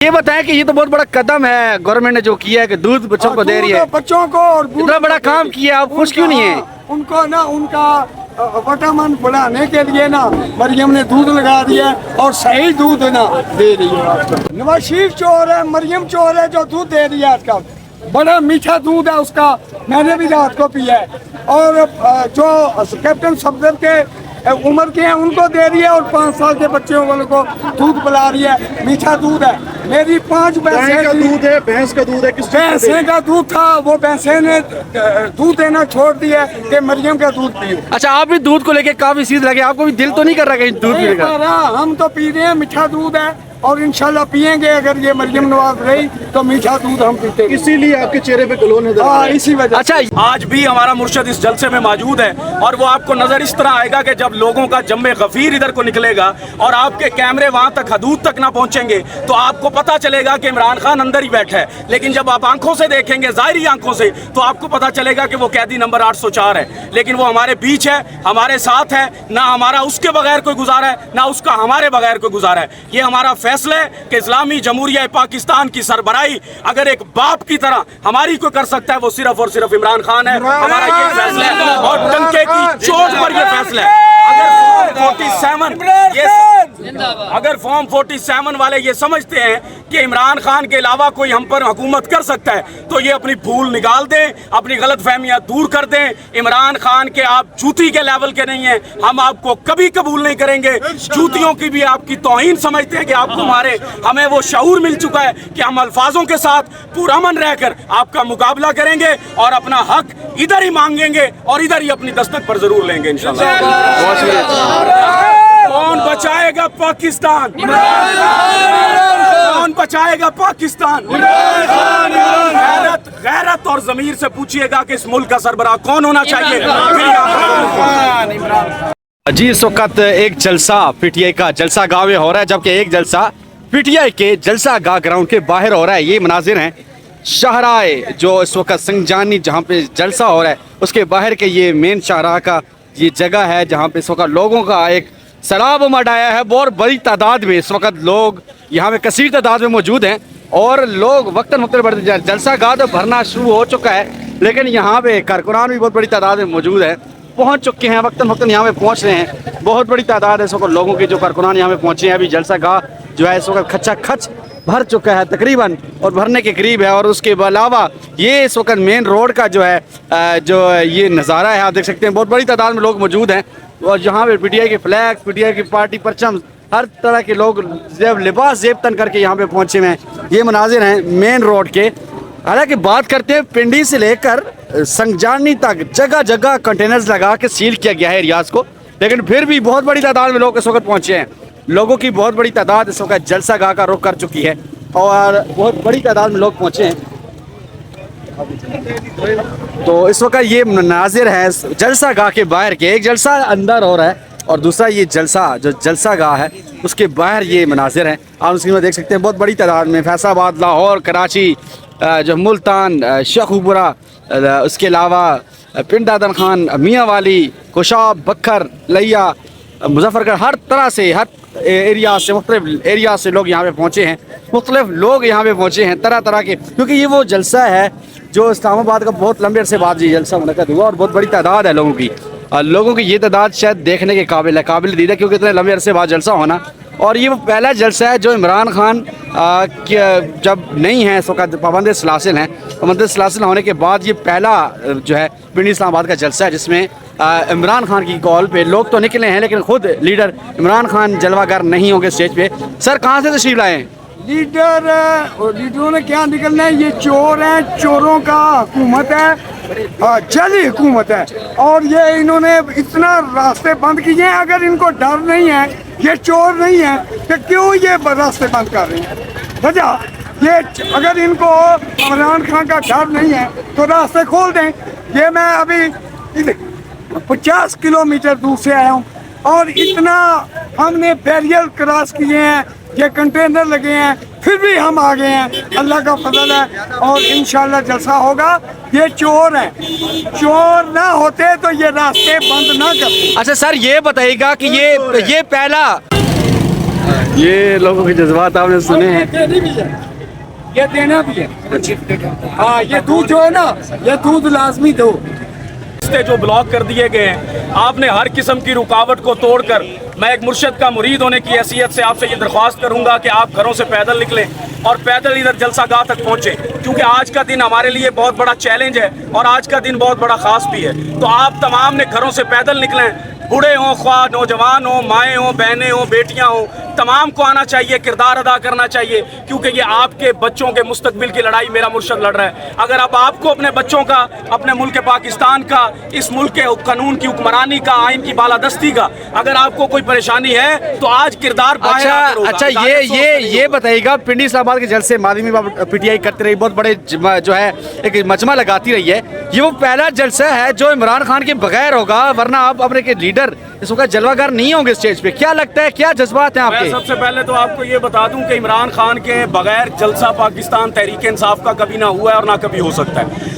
ये बताएं कि ये तो बहुत बड़ा कदम है गवर्नमेंट ने जो किया है कि दूध बच्चों को दे रही है, बच्चों को, और इतना बड़ा काम किया, आप खुश क्यों नहीं है? उनको ना उनका विटामिन बढ़ाने के लिए ना मरियम ने दूध लगा दिया और सही दूध ना दे रही है आजकल। नवाज शरीफ चोर है, मरियम चोर है जो दूध दे रही है आजकल। बड़ा मीठा दूध है उसका, मैंने भी रात को पिया है। और जो कैप्टन सफदर के उम्र के हैं उनको दे रही है, और 5 साल के बच्चों वालों को दूध पिला रही है। मीठा दूध है। मेरी 5 भैंसें का दूध है, भैंस का दूध है, किस भैंसे का दूध था, वो भैंसे ने दूध देना छोड़ दिया कि मरियम का दूध पियो। अच्छा, आप भी दूध को लेके काफी सीध लगे, आपको भी दिल तो नहीं कर रहा कहीं दूध पीने का? हम तो पी रहे हैं, मीठा दूध है और इंशाल्लाह पियेंगे। अगर ये मरियम नवाज रही तो मीठा दूध हम पीते हैं। इसीलिए आपके चेहरे पे ग्लो नजर आ रहा है। इसी वजह। अच्छा, आज भी हमारा मुर्शद इस जलसे में मौजूद है और वो आपको नजर इस तरह आएगा कि जब लोगों का जम्मे गफीर इधर को निकलेगा और आपके कैमरे वहां तक हदूद तक ना पहुंचेंगे तो आपको पता चलेगा कि इमरान खान अंदर ही बैठा है। लेकिन जब आप आंखों से देखेंगे, ज़ाहिरी आंखों से, तो आपको पता चलेगा कि वो कैदी नंबर 804 है। लेकिन वो हमारे बीच है, हमारे साथ है, ना हमारा उसके बगैर कोई गुजारा है, ना उसका हमारे बगैर कोई गुजारा है। ये हमारा फैसला है कि इस्लामी जमहूरिया पाकिस्तान की सरबराही अगर एक बाप की तरह हमारी को कर सकता है, वो सिर्फ और सिर्फ इमरान खान है। हमारा ये फैसला है और डंके की चोट पर ये फैसला है। अगर फॉर्म 47 वाले ये समझते हैं कि इमरान खान के अलावा कोई हम पर हुकूमत कर सकता है, तो ये अपनी भूल निकाल दें, अपनी गलत फहमियां दूर कर दें। इमरान खान के आप जूती के लेवल के नहीं हैं, हम आपको कभी कबूल नहीं करेंगे। जूतियों की भी आपकी तौहीन समझते हैं कि आपको मारे। हमें वो शऊर मिल चुका है कि हम अल्फाजों के साथ पुरअमन रहकर आपका मुकाबला करेंगे और अपना हक इधर ही मांगेंगे और इधर ही अपनी दस्तक पर जरूर लेंगे इंशाअल्लाह। कौन बचाएगा पाकिस्तान? कौन बचाएगा पाकिस्तान? गैरत और ज़मीर से पूछिएगा कि इस मुल्क का सरबराह कौन होना चाहिए। जी, इस वक्त एक जलसा पीटीआई का जलसा गाँव में हो रहा है, जबकि एक जलसा पीटीआई के जलसा गाह ग्राउंड के बाहर हो रहा है। ये मनाजिर हैं शाहराह जो इस वक्त संजानी जहाँ पे जलसा हो रहा है उसके बाहर के ये मेन शाहराह का ये जगह है जहाँ पे इस वक्त लोगों का एक सैलाब मचाया है। बहुत बड़ी तादाद में इस वक्त लोग यहाँ पे कसीर तादाद में मौजूद हैं और लोग वक्तन वक्तन बढ़ते जलसा गाह तो भरना शुरू हो चुका है, लेकिन यहाँ पे कारकुनान भी बहुत बड़ी तादाद में मौजूद है, पहुँच चुके हैं, वक्तन वक्तन यहाँ पे पहुँच रहे हैं। बहुत बड़ी तादाद है इस वक्त लोगों की जो कारकुनान यहाँ पे पहुँचे हैं। अभी जलसा गाह जो है इस वक्त खच्चा खच भर चुका है तकरीबन, और भरने के करीब है। और उसके अलावा ये इस वक्त मेन रोड का जो है जो ये नज़ारा है, आप देख सकते हैं बहुत बड़ी तादाद में लोग मौजूद हैं और जहाँ पे पीटीआई के फ्लैग, पीटीआई की पार्टी परचम, हर तरह के लोग लिबास जेब तन करके यहाँ पे पहुँचे हुए हैं। ये मनाजिर हैं मेन रोड के। हालांकि बात करते हैं पिंडी से लेकर संजानी तक जगह जगह कंटेनर्स लगा के सील किया गया है एरियाज को, लेकिन फिर भी बहुत बड़ी तादाद में लोग इस वक्त पहुँचे हैं। लोगों की बहुत बड़ी तादाद इस वक्त जलसा गाह का रुख कर चुकी है और बहुत बड़ी तादाद में लोग पहुँचे हैं। तो इस वक्त ये नाजिर है जलसा गाह के बाहर के, एक जलसा अंदर हो रहा है और दूसरा ये जलसा जो जलसा गाह है उसके बाहर ये मनाजिर हैं। आप उसकी में देख सकते हैं बहुत बड़ी तादाद में फैसलाबाद, लाहौर, कराची, जो मुल्तान, शेखुपुरा, उसके अलावा पिंड आदम खान, मियाँ वाली, कुशाब, बखर, लिया, मुजफ्फरगढ़, हर तरह से हर एरिया से मुख्तलिफ एरिया से लोग यहाँ पे पहुँचे हैं। मुख्तलिफ लोग यहाँ पे पहुँचे हैं तरह तरह के, क्योंकि ये वो जलसा है जो इस्लामाबाद का बहुत लंबे अरसे बाद ये जलसा मुनक़द हुआ और बहुत बड़ी तादाद है लोगों की। लोगों की ये तादाद शायद देखने के काबिल दीदा, क्योंकि इतने लंबे अरसे बाद जलसा होना। और ये वो पहला जलसा है जो इमरान खान जब नहीं है इस वक्त पाबंद सलासिल हैं, पाबंद सलासिल होने के बाद ये पहला जो है पिंडी इस्लामाबाद का जलसा है जिसमें इमरान खान की कॉल पे लोग तो निकले हैं, लेकिन खुद लीडर इमरान खान जलवागर नहीं होंगे स्टेज पे। सर, कहाँ से तशरीफ लाए हैं? लीडरों ने क्या निकलना है, ये चोर हैं, चोरों का हुकूमत है, जाली हुकूमत है और ये इन्होंने इतना रास्ते बंद किए हैं। अगर इनको डर नहीं है, ये चोर नहीं है, तो क्यों ये रास्ते बंद कर रहे हैं? वजह ये, अगर इनको इमरान खान का डर नहीं है तो रास्ते खोल दें। ये मैं अभी 50 किलोमीटर दूर से आया हूँ और इतना हमने बैरियर क्रॉस किए हैं, ये कंटेनर लगे हैं, फिर भी हम आ गए हैं। अल्लाह का फजल है और इंशाल्लाह जलसा होगा। ये चोर हैं, चोर ना होते तो ये रास्ते बंद ना करते। अच्छा सर, ये बताइएगा कि ये पहला یہ لوگوں کے جذبات آپ نے سنے ہیں. دینی بھی ہے, یہ دینا بھی ہے. ہاں یہ دودھ جو ہے نا, یہ دودھ لازمی دو. راستے جو بلاک کر دیے گئے ہیں, آپ نے ہر قسم کی رکاوٹ کو توڑ کر, میں ایک مرشد کا مرید ہونے کی حیثیت سے آپ سے یہ درخواست کروں گا کہ آپ گھروں سے پیدل نکلیں اور پیدل ادھر جلسہ گاہ تک پہنچیں, کیونکہ آج کا دن ہمارے لیے بہت بڑا چیلنج ہے اور آج کا دن بہت بڑا خاص بھی ہے. تو آپ تمام نے گھروں سے پیدل نکلیں, بوڑھے ہوں, خواہ نوجوان ہوں, مائیں ہوں, بہنیں ہوں, بیٹیاں ہوں, تمام کو آنا چاہیے, کردار ادا کرنا چاہیے, کیونکہ یہ آپ کے بچوں کے مستقبل کی لڑائی میرا مرشد لڑ رہا ہے. اگر اب آپ کو اپنے بچوں کا, اپنے ملک پاکستان کا, اس ملک کے قانون کی حکمرانی کا, آئین کی بالادستی کا اگر آپ کو کوئی پریشانی ہے تو آج کردار باہر آ کر ہوگا. اچھا یہ بتائیے گا, پنڈی اسلام آباد کے جلسے مادمی پی ٹی آئی کرتی رہی, بہت بڑے جو ہے ایک مجمع لگاتی رہی ہے, یہ وہ پہلا جلسہ ہے جو عمران خان کے بغیر ہوگا, ورنہ آپ اپنے کے لیڈر اس وقت جلوہ گر نہیں ہوں گے اسٹیج پہ. کیا لگتا ہے, کیا جذبات ہیں آپ میں کے؟ سب سے پہلے تو آپ کو یہ بتا دوں کہ عمران خان کے بغیر جلسہ پاکستان تحریک انصاف کا کبھی نہ ہوا ہے اور نہ کبھی ہو سکتا ہے.